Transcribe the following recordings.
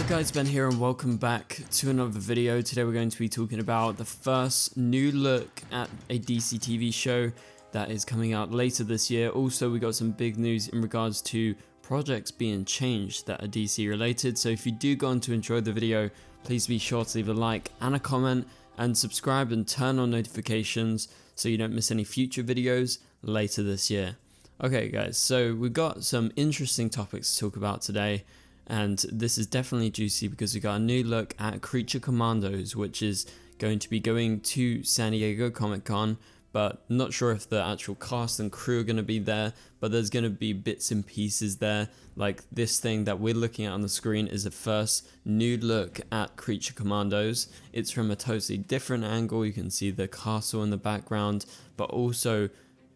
Hey guys, Ben here and welcome back to another video. Today we're going to be talking about the first new look at a DCTV show that is coming out later this year. Also, we got some big news in regards to projects being changed that are DC related. So if you do go on to enjoy the video, please be sure to leave a like and a comment and subscribe and turn on notifications so you don't miss any future videos later this year. Okay guys, so we've got some interesting topics to talk about today. And this is definitely juicy because we got a new look at Creature Commandos, which is going to be going to San Diego Comic-Con, but not sure if the actual cast and crew are going to be there, but there's going to be bits and pieces there. Like this thing that we're looking at on the screen is the first new look at Creature Commandos. It's from a totally different angle. You can see the castle in the background, but also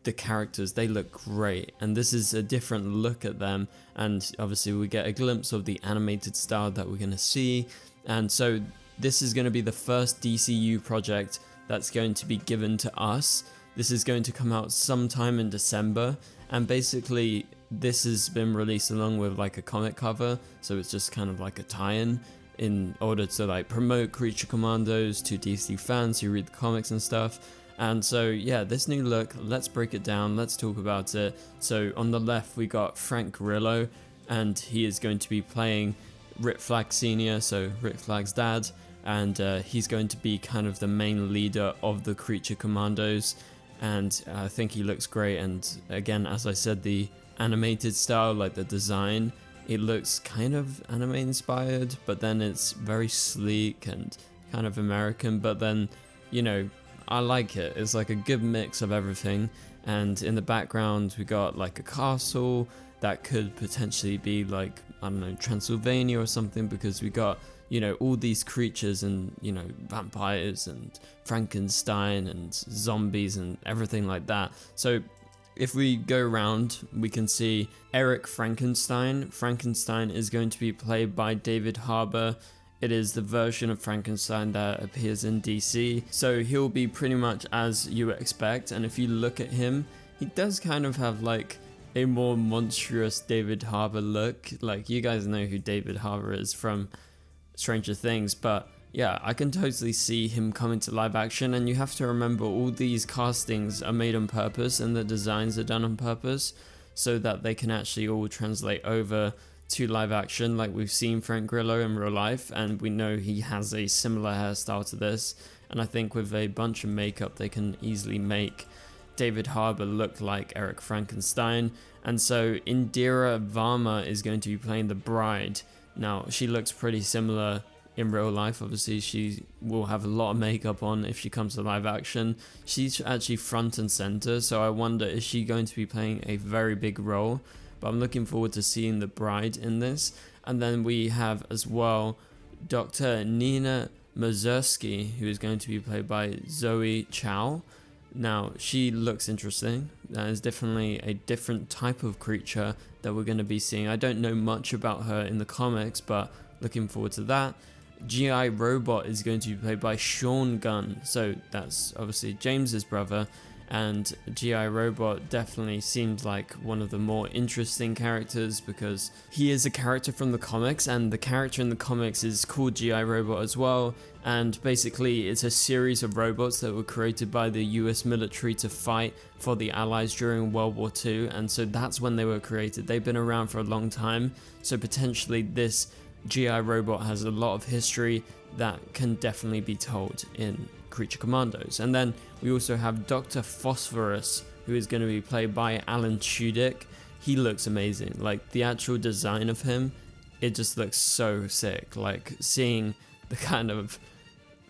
the characters, they look great, and this is a different look at them, and obviously we get a glimpse of the animated style that we're going to see. And so this is going to be the first DCU project that's going to be given to us. This is going to come out sometime in December, and basically this has been released along with like a comic cover, so it's just kind of like a tie-in order to like promote Creature Commandos to DC fans who read the comics and stuff. And so yeah, this new look, let's break it down, let's talk about it. So on the left we got Frank Grillo, and he is going to be playing Rick Flag Sr., so Rick Flag's dad, and he's going to be kind of the main leader of the Creature Commandos, and I think he looks great. And again, as I said, the animated style, like the design, it looks kind of anime inspired, but then it's very sleek and kind of American, but then, you know, I like it. It's like a good mix of everything. And in the background we got like a castle that could potentially be like, I don't know, Transylvania or something, because we got, you know, all these creatures and, you know, vampires and Frankenstein and zombies and everything like that. So if we go around, we can see Eric Frankenstein. Frankenstein is going to be played by David Harbour. It is the version of Frankenstein that appears in DC, so he'll be pretty much as you expect. And if you look at him, he does kind of have like a more monstrous David Harbour look. Like, you guys know who David Harbour is from Stranger Things, but yeah, I can totally see him coming to live action. And you have to remember, all these castings are made on purpose and the designs are done on purpose so that they can actually all translate over to live action. Like, we've seen Frank Grillo in real life and we know he has a similar hairstyle to this, and I think with a bunch of makeup they can easily make David Harbour look like Eric Frankenstein. And so Indira Varma is going to be playing the bride. Now, she looks pretty similar in real life. Obviously she will have a lot of makeup on if she comes to live action. She's actually front and center, so I wonder, is she going to be playing a very big role? But I'm looking forward to seeing the bride in this. And then we have as well Dr. Nina Mazursky, who is going to be played by Zoe Chow. Now, she looks interesting. That is definitely a different type of creature that we're going to be seeing. I don't know much about her in the comics, but looking forward to that. G.I. Robot is going to be played by Sean Gunn. So that's obviously James's brother. And G.I. Robot definitely seems like one of the more interesting characters, because he is a character from the comics, and the character in the comics is called G.I. Robot as well. And basically it's a series of robots that were created by the US military to fight for the Allies during World War II, and so that's when they were created. They've been around for a long time, so potentially this G.I. Robot has a lot of history that can definitely be told in Creature Commandos. And then we also have Dr. Phosphorus, who is going to be played by Alan Tudyk. He looks amazing. Like, the actual design of him, it just looks so sick. Like, seeing the kind of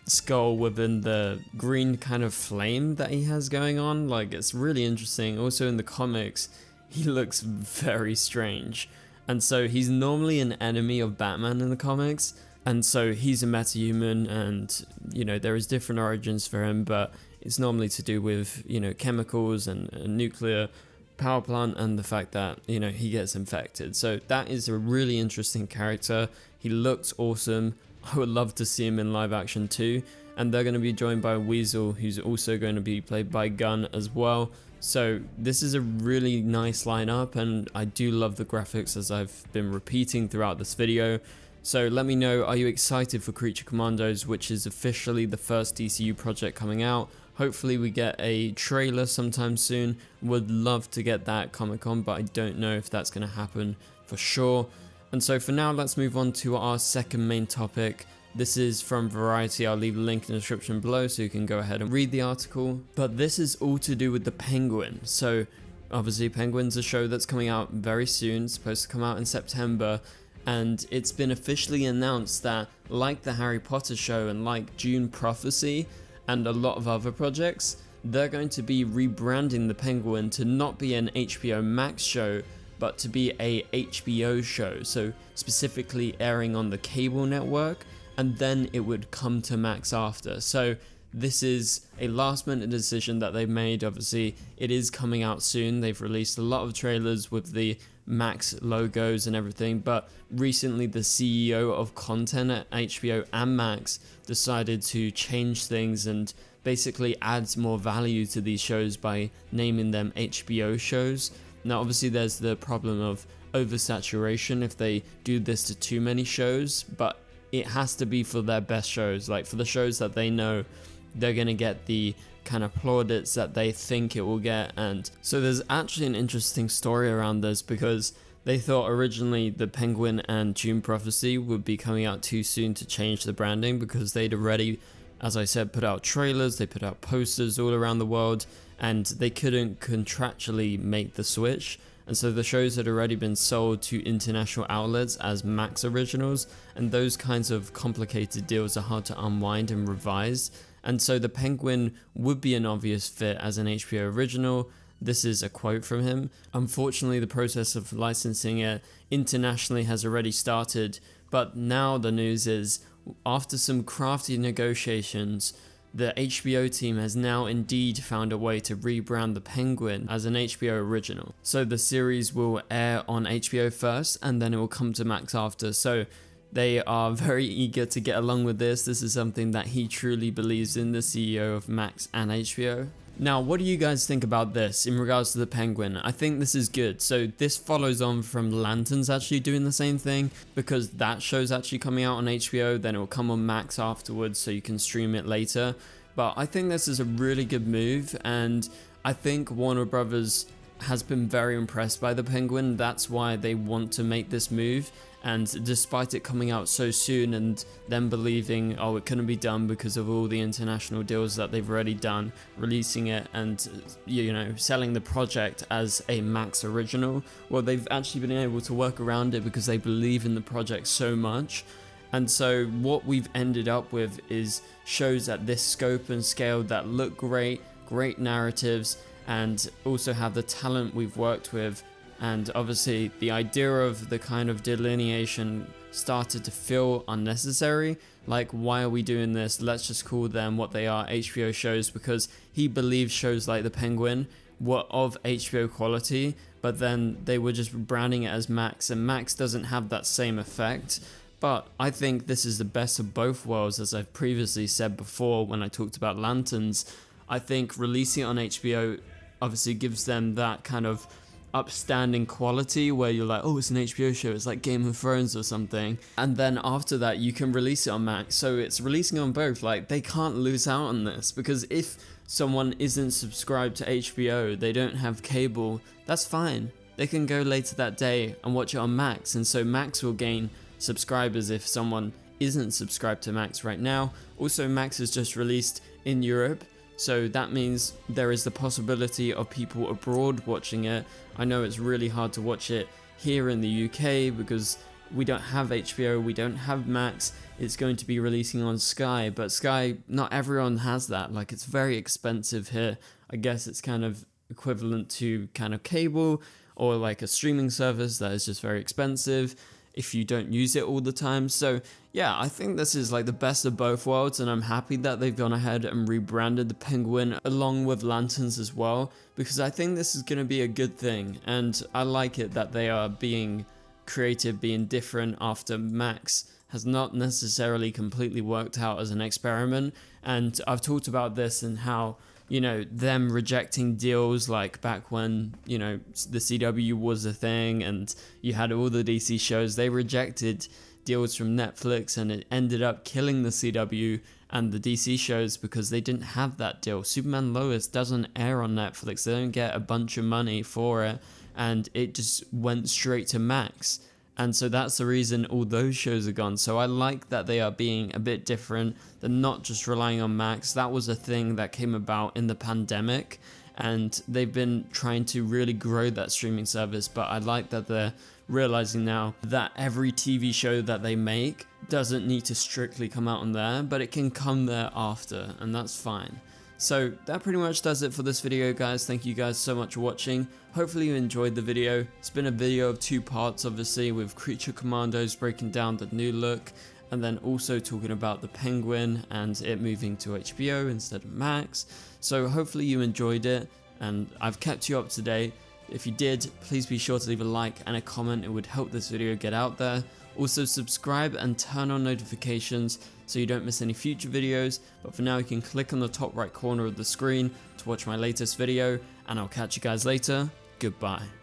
skull within the green kind of flame that he has going on, like, it's really interesting. Also in the comics, he looks very strange, and so he's normally an enemy of Batman in the comics. And so he's a metahuman, and, you know, there is different origins for him, but it's normally to do with, you know, chemicals and a nuclear power plant, and the fact that, you know, he gets infected. So that is a really interesting character. He looks awesome. I would love to see him in live action too. And they're going to be joined by Weasel, who's also going to be played by Gunn as well. So this is a really nice lineup, and I do love the graphics, as I've been repeating throughout this video. So let me know, are you excited for Creature Commandos, which is officially the first DCU project coming out? Hopefully we get a trailer sometime soon. Would love to get that Comic-Con, but I don't know if that's going to happen for sure. And so for now, let's move on to our second main topic. This is from Variety. I'll leave a link in the description below so you can go ahead and read the article. But this is all to do with the Penguin. So obviously Penguin's a show that's coming out very soon. It's supposed to come out in September. And it's been officially announced that, like the Harry Potter show and like Dune Prophecy and a lot of other projects, they're going to be rebranding the Penguin to not be an HBO Max show, but to be a HBO show. So specifically airing on the cable network, and then it would come to Max after. So this is a last minute decision that they've made. Obviously it is coming out soon. They've released a lot of trailers with the Max logos and everything, but recently the CEO of content at HBO and Max decided to change things and basically adds more value to these shows by naming them HBO shows. Now obviously there's the problem of oversaturation if they do this to too many shows, but it has to be for their best shows, like for the shows that they know they're gonna get the kind of plaudits that they think it will get. And so there's actually an interesting story around this, because they thought originally the Penguin and Dune Prophecy would be coming out too soon to change the branding, because they'd already, as I said, put out trailers, they put out posters all around the world, and they couldn't contractually make the switch. And so the shows had already been sold to international outlets as Max originals, and those kinds of complicated deals are hard to unwind and revise. And so the Penguin would be an obvious fit as an HBO original. This is a quote from him. Unfortunately, the process of licensing it internationally has already started, but now the news is, after some crafty negotiations, the HBO team has now indeed found a way to rebrand the Penguin as an HBO original. So the series will air on HBO first, and then it will come to Max after. So they are very eager to get along with this. This is something that he truly believes in, the CEO of Max and HBO. Now, what do you guys think about this in regards to the Penguin? I think this is good. So this follows on from Lanterns actually doing the same thing, because that show's actually coming out on HBO, then it will come on Max afterwards so you can stream it later. But I think this is a really good move, and I think Warner Brothers has been very impressed by the Penguin. That's why they want to make this move. And despite it coming out so soon and them believing, oh, it couldn't be done because of all the international deals that they've already done, releasing it and, you know, selling the project as a Max original, well, they've actually been able to work around it because they believe in the project so much. And so what we've ended up with is shows at this scope and scale that look great, great narratives, and also have the talent we've worked with. And obviously the idea of the kind of delineation started to feel unnecessary. Like, why are we doing this? Let's just call them what they are, HBO shows, because he believes shows like The Penguin were of HBO quality, but then they were just branding it as Max, and Max doesn't have that same effect. But I think this is the best of both worlds, as I've previously said before when I talked about Lanterns. I think releasing it on HBO obviously gives them that kind of upstanding quality where you're like, oh, it's an HBO show, it's like Game of Thrones or something. And then after that you can release it on Max, so it's releasing on both. Like, they can't lose out on this, because if someone isn't subscribed to HBO, they don't have cable, that's fine, they can go later that day and watch it on Max. And so Max will gain subscribers if someone isn't subscribed to Max right now. Also, Max is just released in Europe, so that means there is the possibility of people abroad watching it. I know it's really hard to watch it here in the UK because we don't have HBO, we don't have Max. It's going to be releasing on Sky, but Sky, not everyone has that. Like, it's very expensive here. I guess it's kind of equivalent to kind of cable or like a streaming service that is just very expensive if you don't use it all the time. So yeah, I think this is like the best of both worlds, and I'm happy that they've gone ahead and rebranded the Penguin along with Lanterns as well, because I think this is going to be a good thing, and I like it that they are being creative, being different after Max has not necessarily completely worked out as an experiment. And I've talked about this and how, you know, them rejecting deals like back when, you know, the CW was a thing and you had all the DC shows, they rejected deals from Netflix, and it ended up killing the CW and the DC shows because they didn't have that deal. Superman Lois doesn't air on Netflix. They don't get a bunch of money for it, and it just went straight to Max. And so that's the reason all those shows are gone. So I like that they are being a bit different. They're not just relying on Max. That was a thing that came about in the pandemic, and they've been trying to really grow that streaming service. But I like that they're realizing now that every TV show that they make doesn't need to strictly come out on there, but it can come there after, and that's fine. So that pretty much does it for this video, guys. Thank you guys so much for watching. Hopefully you enjoyed the video. It's been a video of 2 parts, obviously, with Creature Commandos breaking down the new look, and then also talking about the Penguin and it moving to HBO instead of Max. So hopefully you enjoyed it, and I've kept you up to date. If you did, please be sure to leave a like and a comment. It would help this video get out there. Also subscribe and turn on notifications so you don't miss any future videos. But for now, you can click on the top right corner of the screen to watch my latest video, and I'll catch you guys later. Goodbye.